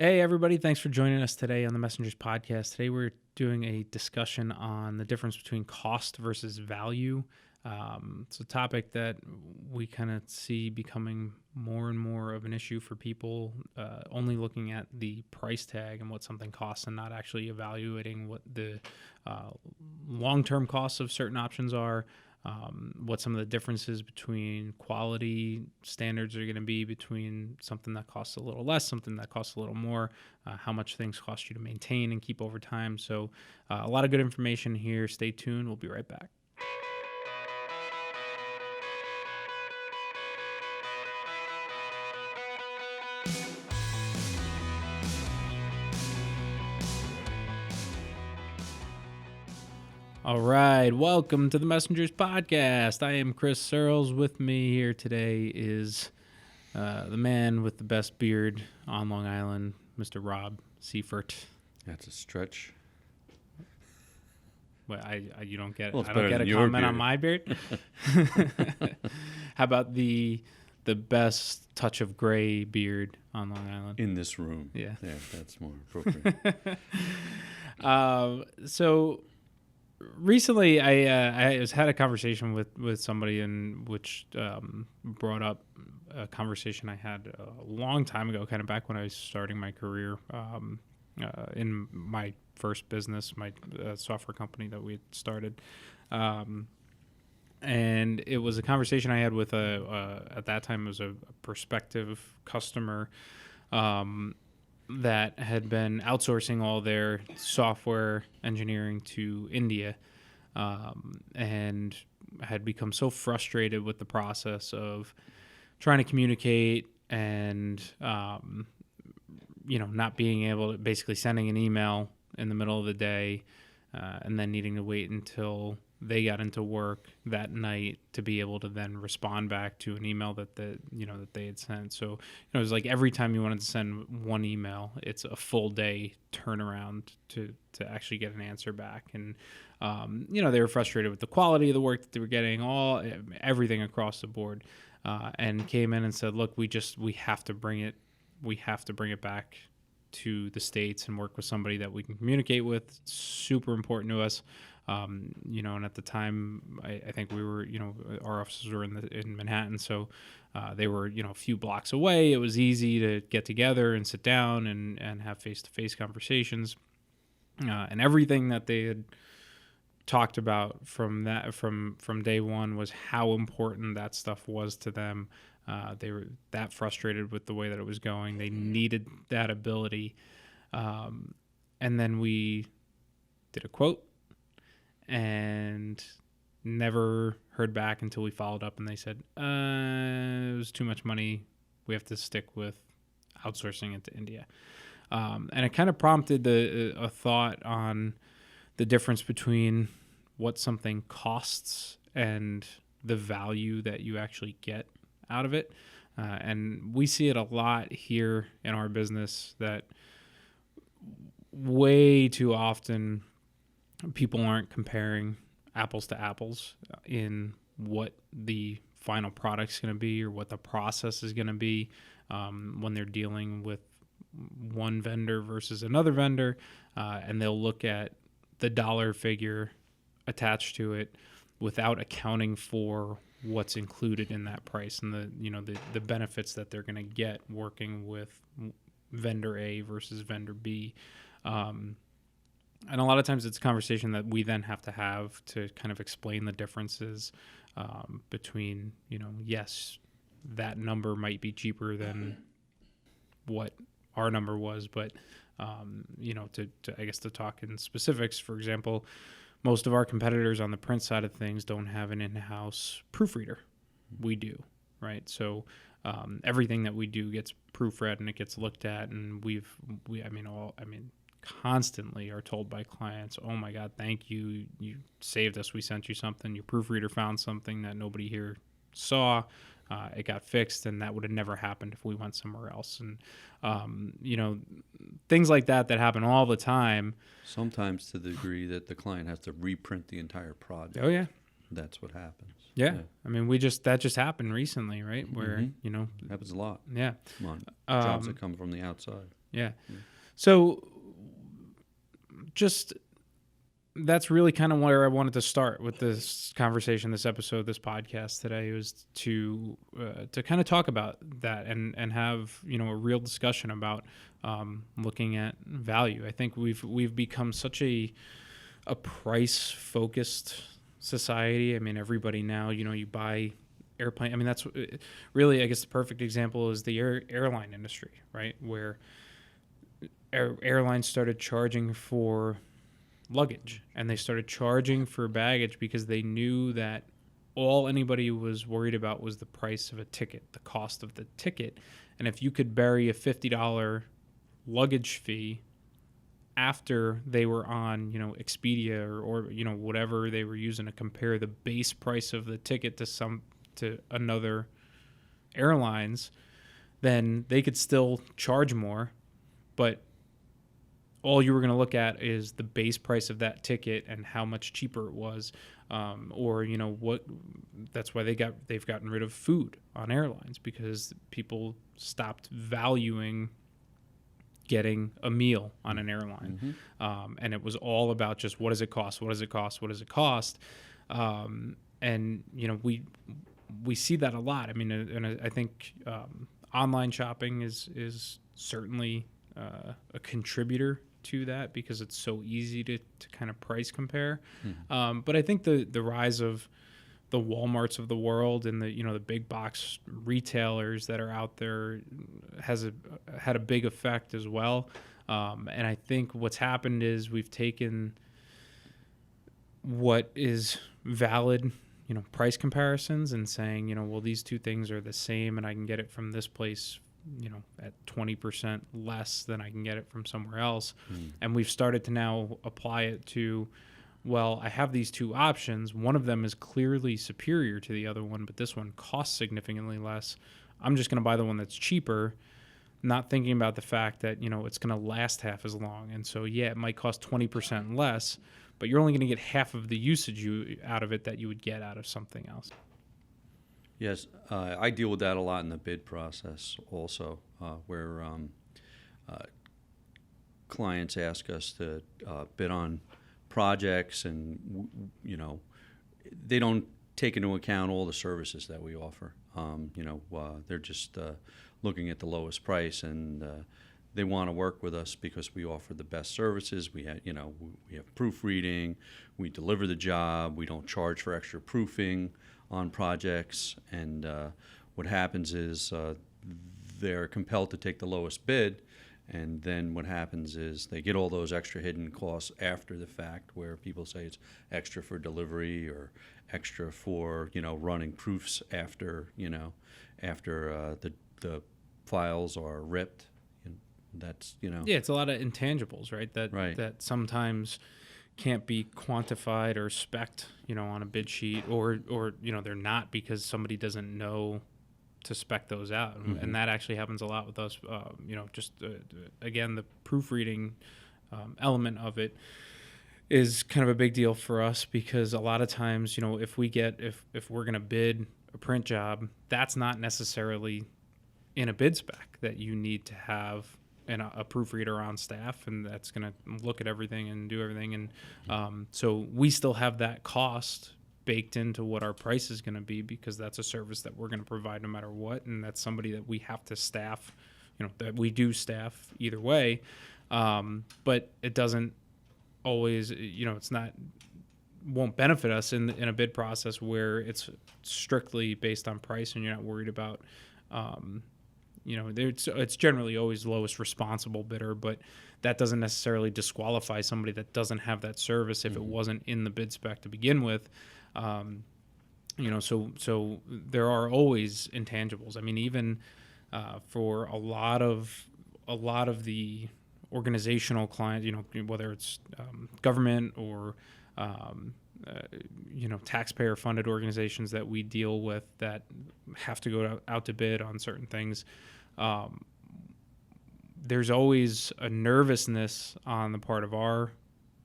Hey, everybody. Thanks for joining us today on the Messengers podcast. Today, we're doing a discussion on the difference between cost versus value. It's a topic that we kind of see becoming more and more of an issue for people, only looking at the price tag and what something costs and not actually evaluating what the long-term costs of certain options are. What some of the differences between quality standards are going to be between something that costs a little less, something that costs a little more, how much things cost you to maintain and keep over time. So a lot of good information here. Stay tuned. We'll be right back. All right, welcome to the Messengers podcast. I am Chris Searles. With me here today is the man with the best beard on Long Island, Mr. Rob Seifert. That's a stretch. Well, you don't get Well, I don't get a comment on my beard. How about the best touch of gray beard on Long Island In this room? Yeah, that's more appropriate. So recently, I had a conversation with somebody, in which brought up a conversation I had a long time ago, kind of back when I was starting my career in my first business, my software company that we had started. And it was a conversation I had with at that time, it was a prospective customer that had been outsourcing all their software engineering to India, and had become so frustrated with the process of trying to communicate and, not being able to, basically sending an email in the middle of the day, and then needing to wait until they got into work that night to be able to then respond back to an email that they had sent. So, it was like every time you wanted to send one email, it's a full day turnaround to actually get an answer back. And, they were frustrated with the quality of the work that they were getting, everything across the board, and came in and said, look, we have to bring it back to the States and work with somebody that we can communicate with. It's super important to us. And at the time, I think we were, our offices were in Manhattan, so they were, a few blocks away. It was easy to get together and sit down and have face-to-face conversations, and everything that they had talked about from day one was how important that stuff was to them. They were that frustrated with the way that it was going. They needed that ability, and then we did a quote and never heard back until we followed up, and they said it was too much money. We have to stick with outsourcing it to India, and it kind of prompted a thought on the difference between what something costs and the value that you actually get out of it. And we see it a lot here in our business that way too often people aren't comparing apples to apples in what the final product's going to be or what the process is going to be when they're dealing with one vendor versus another vendor, and they'll look at the dollar figure attached to it without accounting for what's included in that price and the benefits that they're going to get working with vendor A versus vendor B. And a lot of times it's a conversation that we then have to have to kind of explain the differences between, yes, that number might be cheaper than what our number was, but, to talk in specifics, for example, most of our competitors on the print side of things don't have an in-house proofreader. We do, right? So everything that we do gets proofread and it gets looked at, and constantly are told by clients, oh my God, thank you. You saved us. We sent you something. Your proofreader found something that nobody here saw. It got fixed, and that would have never happened if we went somewhere else. And, things like that happen all the time. Sometimes to the degree that the client has to reprint the entire project. Oh, yeah. That's what happens. Yeah. I mean, that just happened recently, right? Where, happens a lot. Yeah. On jobs that come from the outside. Yeah. So just that's really kind of where I wanted to start with this conversation, this episode, this podcast today, was to kind of talk about that and have, you know, a real discussion about looking at value. I think we've become such a price focused society. I mean, everybody now, you know, you buy airplane. I mean, that's really, I guess, the perfect example is the airline industry, right? Where airlines started charging for luggage and they started charging for baggage because they knew that all anybody was worried about was the price of a ticket, the cost of the ticket. And if you could bury a $50 luggage fee after they were on, you know, Expedia or you know, whatever they were using to compare the base price of the ticket to another airlines, then they could still charge more, but all you were going to look at is the base price of that ticket and how much cheaper it was, or you know what. That's why they've gotten rid of food on airlines, because people stopped valuing getting a meal on an airline, and it was all about just what does it cost, what does it cost, what does it cost, and you know we see that a lot. I mean, and I think online shopping is certainly a contributor to that because it's so easy to kind of price compare. But I think the rise of the Walmarts of the world and the, you know, the big box retailers that are out there had a big effect as well. And I think what's happened is we've taken what is valid, you know, price comparisons and saying, you know, well, these two things are the same and I can get it from this place, you know, at 20% less than I can get it from somewhere else. And we've started to now apply it to, well, I have these two options. One of them is clearly superior to the other one, but this one costs significantly less. I'm just going to buy the one that's cheaper, not thinking about the fact that, you know, it's going to last half as long. And so, yeah, it might cost 20% less, but you're only going to get half of the usage out of it that you would get out of something else. Yes, I deal with that a lot in the bid process also, where clients ask us to bid on projects, and you know, they don't take into account all the services that we offer. You know, they're just looking at the lowest price, and they want to work with us because we offer the best services. We have, you know, we have proofreading, we deliver the job, we don't charge for extra proofing on projects, and what happens is they're compelled to take the lowest bid, and then what happens is they get all those extra hidden costs after the fact, where people say it's extra for delivery or extra for, you know, running proofs after, you know, after the files are ripped. And that's, you know. Yeah, it's a lot of intangibles, right? That sometimes can't be quantified or spec'd, you know, on a bid sheet, or you know, they're not because somebody doesn't know to spec those out. And that actually happens a lot with us. You know, just again, the proofreading element of it is kind of a big deal for us, because a lot of times, you know, if we're going to bid a print job, that's not necessarily in a bid spec that you need to have a proofreader on staff, and that's going to look at everything and do everything. And so we still have that cost baked into what our price is going to be, because that's a service that we're going to provide no matter what. And that's somebody that we have to staff, you know, that we do staff either way. But it doesn't always, you know, won't benefit us in a bid process where it's strictly based on price and you're not worried about, you know, it's generally always lowest responsible bidder, but that doesn't necessarily disqualify somebody that doesn't have that service if it wasn't in the bid spec to begin with. You know, so there are always intangibles. I mean, even for a lot of the organizational clients, you know, whether it's government or you know, taxpayer funded organizations that we deal with that have to go out to bid on certain things, there's always a nervousness on the part of our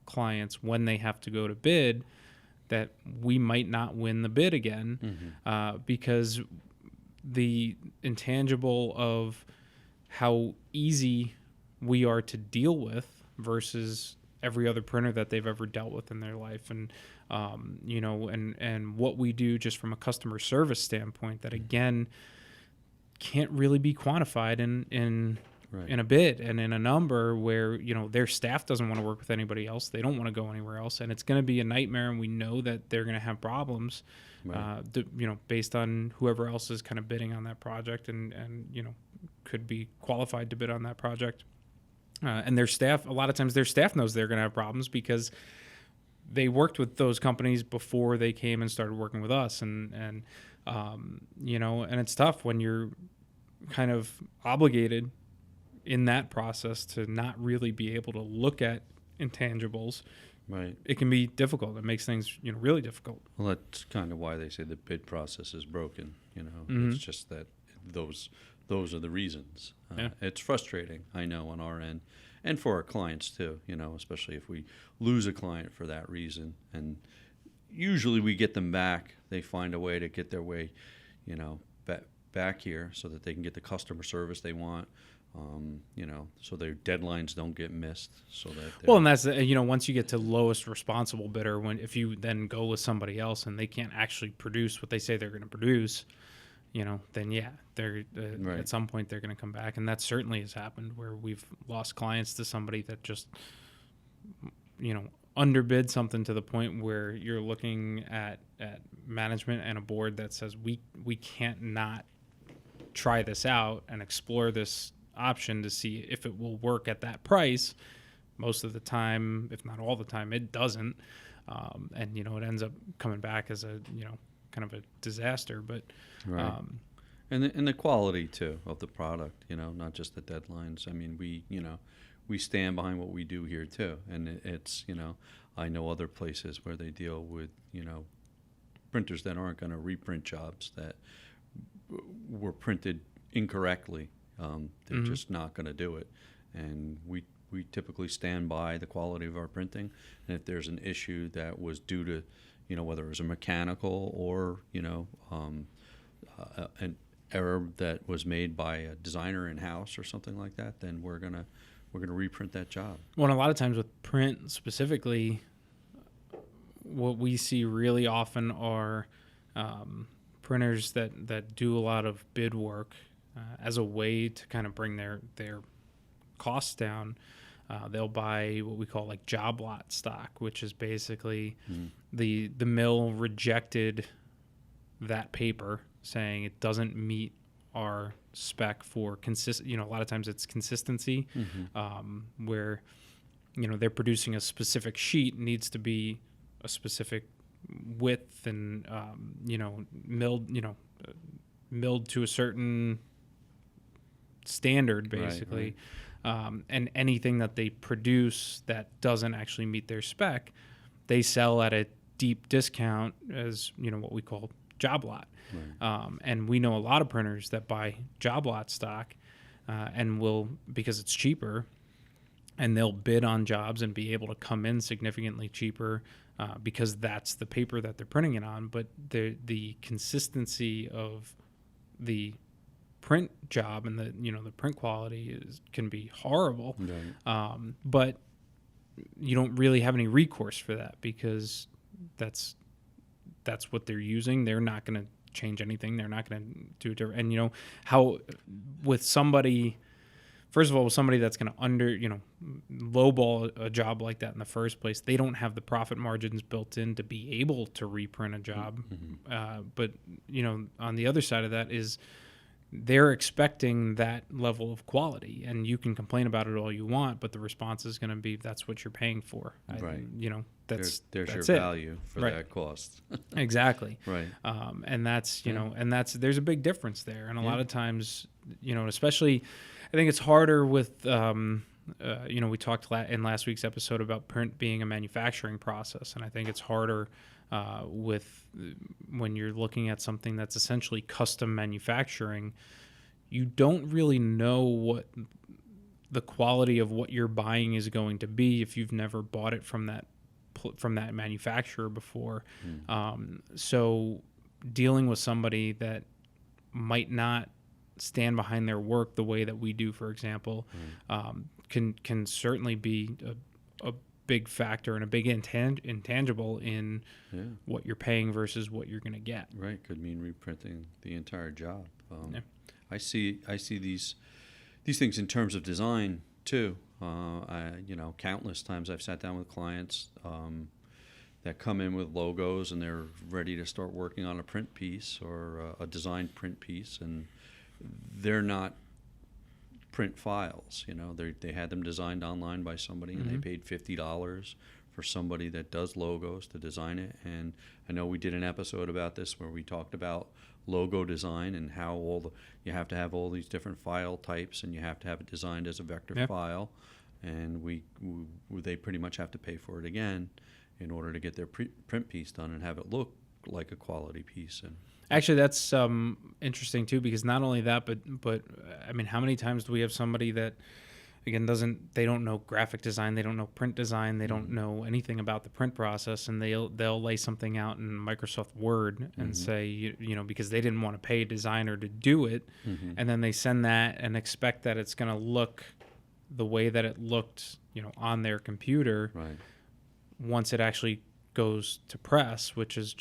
clients when they have to go to bid that we might not win the bid again, because the intangible of how easy we are to deal with versus every other printer that they've ever dealt with in their life. And, and what we do just from a customer service standpoint that, again, can't really be quantified in a bid and in a number where, their staff doesn't want to work with anybody else. They don't want to go anywhere else. And it's going to be a nightmare. And we know that they're going to have problems, based on whoever else is kind of bidding on that project and could be qualified to bid on that project. And their staff, a lot of times their staff knows they're going to have problems because they worked with those companies before they came and started working with us. And it's tough when you're kind of obligated in that process to not really be able to look at intangibles. Right. It can be difficult. It makes things, really difficult. Well, that's kind of why they say the bid process is broken. It's just that those are the reasons. It's frustrating, I know, on our end, and for our clients too. Especially if we lose a client for that reason, and usually we get them back. They find a way to get their way, back here so that they can get the customer service they want. So their deadlines don't get missed. So that and that's once you get to lowest responsible bidder, if you then go with somebody else and they can't actually produce what they say they're going to produce, then they're right. At some point they're going to come back, and that certainly has happened where we've lost clients to somebody that just underbid something to the point where you're looking at management and a board that says we can't not try this out and explore this option to see if it will work at that price. Most of the time, if not all the time, it doesn't, and it ends up coming back as a kind of a disaster. But right. And the quality too of the product, not just the deadlines. I mean, we stand behind what we do here too, and it's I know other places where they deal with printers that aren't going to reprint jobs that were printed incorrectly. They're just not going to do it, and we typically stand by the quality of our printing. And if there's an issue that was due to whether it was a mechanical or an error that was made by a designer in house or something like that, then we're gonna reprint that job. Well, and a lot of times with print specifically, what we see really often are printers that do a lot of bid work as a way to kind of bring their costs down. They'll buy what we call like job lot stock, which is basically the mill rejected that paper saying it doesn't meet our spec for a lot of times it's consistency, where they're producing a specific sheet, needs to be a specific width and milled to a certain standard basically. Right. And anything that they produce that doesn't actually meet their spec, they sell at a deep discount as what we call job lot. Right. And we know a lot of printers that buy job lot stock and will, because it's cheaper, and they'll bid on jobs and be able to come in significantly cheaper because that's the paper that they're printing it on. But the consistency of the print job and the print quality can be horrible. Right. But you don't really have any recourse for that because that's what they're using. They're not going to change anything. They're not going to do it different. And how with somebody, first of all, with somebody that's going to lowball a job like that in the first place, they don't have the profit margins built in to be able to reprint a job. But on the other side of that is they're expecting that level of quality, and you can complain about it all you want, but the response is going to be that's what you're paying for. Right. There's your it. value for right. that cost. Exactly. Right. And that's there's a big difference there, and a lot of times especially I think it's harder with we talked in last week's episode about print being a manufacturing process, and I think it's harder with when you're looking at something that's essentially custom manufacturing. You don't really know what the quality of what you're buying is going to be if you've never bought it from that manufacturer before. So dealing with somebody that might not stand behind their work the way that we do, for example, can certainly be a big factor and a big intangible in Yeah. what you're paying versus what you're going to get. Right. Could mean reprinting the entire job. Yeah. I see these things in terms of design too. Countless times I've sat down with clients that come in with logos and they're ready to start working on a print piece or a design print piece, and they're not print files. They had them designed online by somebody, and they paid $50 for somebody that does logos to design it. And I know we did an episode about this where we talked about logo design and how you have to have all these different file types, and you have to have it designed as a vector file, and they pretty much have to pay for it again in order to get their print piece done and have it look like a quality piece. And actually, that's interesting too, because not only that, but I mean, how many times do we have somebody that, again, they don't know graphic design, they don't know print design, they don't know anything about the print process, and they'll lay something out in Microsoft Word and say, because they didn't want to pay a designer to do it, and then they send that and expect that it's going to look the way that it looked, on their computer. right. Once it actually goes to press, which is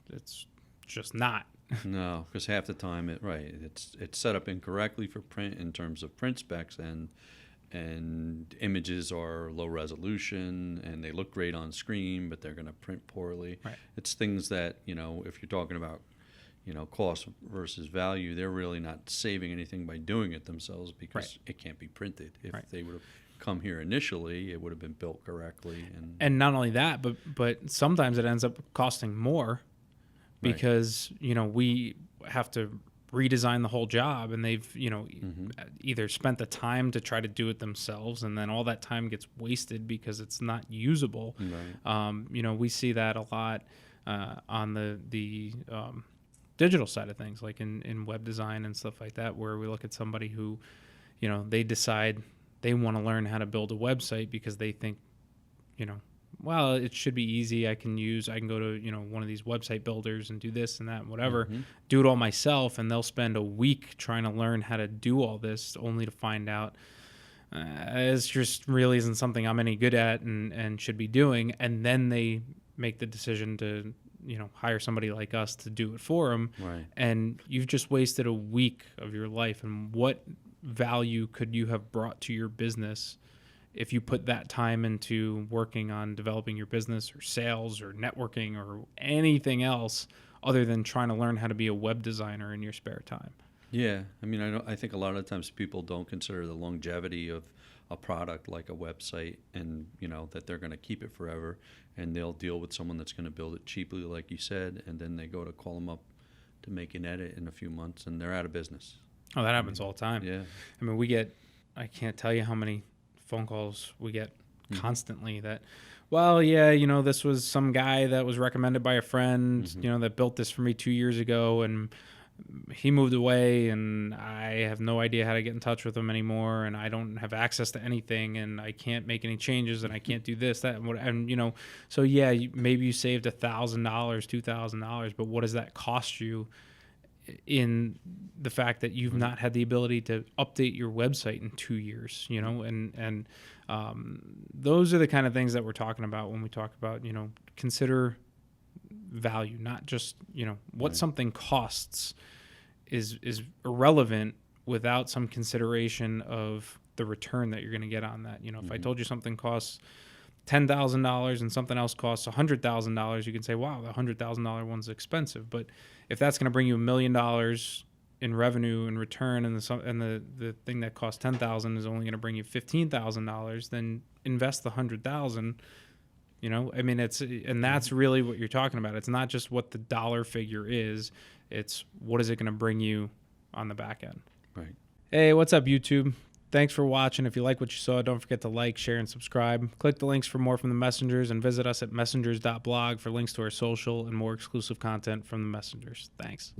it's just not. No, because half the time it's set up incorrectly for print in terms of print specs, and images are low resolution and they look great on screen, but they're going to print poorly. Right. It's things that, if you're talking about, cost versus value, they're really not saving anything by doing it themselves, because it can't be printed. If they would have come here initially, it would have been built correctly. And not only that, but sometimes it ends up costing more because, we have to redesign the whole job, and they've, either spent the time to try to do it themselves, and then all that time gets wasted because it's not usable. Right. We see that a lot on the digital side of things, like in web design and stuff like that, where we look at somebody who, they decide they want to learn how to build a website because they think, well, it should be easy. I can go to, one of these website builders and do this and that and whatever, do it all myself. And they'll spend a week trying to learn how to do all this, only to find out it's just really isn't something I'm any good at and should be doing. And then they make the decision to, hire somebody like us to do it for them. Right. And you've just wasted a week of your life. And what value could you have brought to your business if you put that time into working on developing your business or sales or networking or anything else other than trying to learn how to be a web designer in your spare time? Yeah, I mean, I think a lot of times people don't consider the longevity of a product like a website, and that they're going to keep it forever, and they'll deal with someone that's going to build it cheaply, like you said, and then they go to call them up to make an edit in a few months, and they're out of business. Oh, that happens all the time. Yeah. I mean, I can't tell you how many phone calls we get constantly that, well, yeah, this was some guy that was recommended by a friend, that built this for me 2 years ago, and he moved away, and I have no idea how to get in touch with him anymore, and I don't have access to anything, and I can't make any changes, and I can't do this, that, and so yeah, maybe you saved $1,000, $2,000, but what does that cost you in the fact that you've not had the ability to update your website in 2 years, and those are the kind of things that we're talking about when we talk about, consider value, not just, what something costs is irrelevant without some consideration of the return that you're going to get on that. If I told you something costs $10,000 and something else costs $100,000, you can say, wow, the $100,000 one's expensive. But if that's going to bring you $1 million in revenue in return, and the thing that costs $10,000 is only going to bring you $15,000, then invest the $100,000. I mean, and that's really what you're talking about. It's not just what the dollar figure is; it's what is it going to bring you on the back end. Right. Hey, what's up, YouTube? Thanks for watching. If you like what you saw, don't forget to like, share, and subscribe. Click the links for more from the Messengers, and visit us at messengers.blog for links to our social and more exclusive content from the Messengers. Thanks.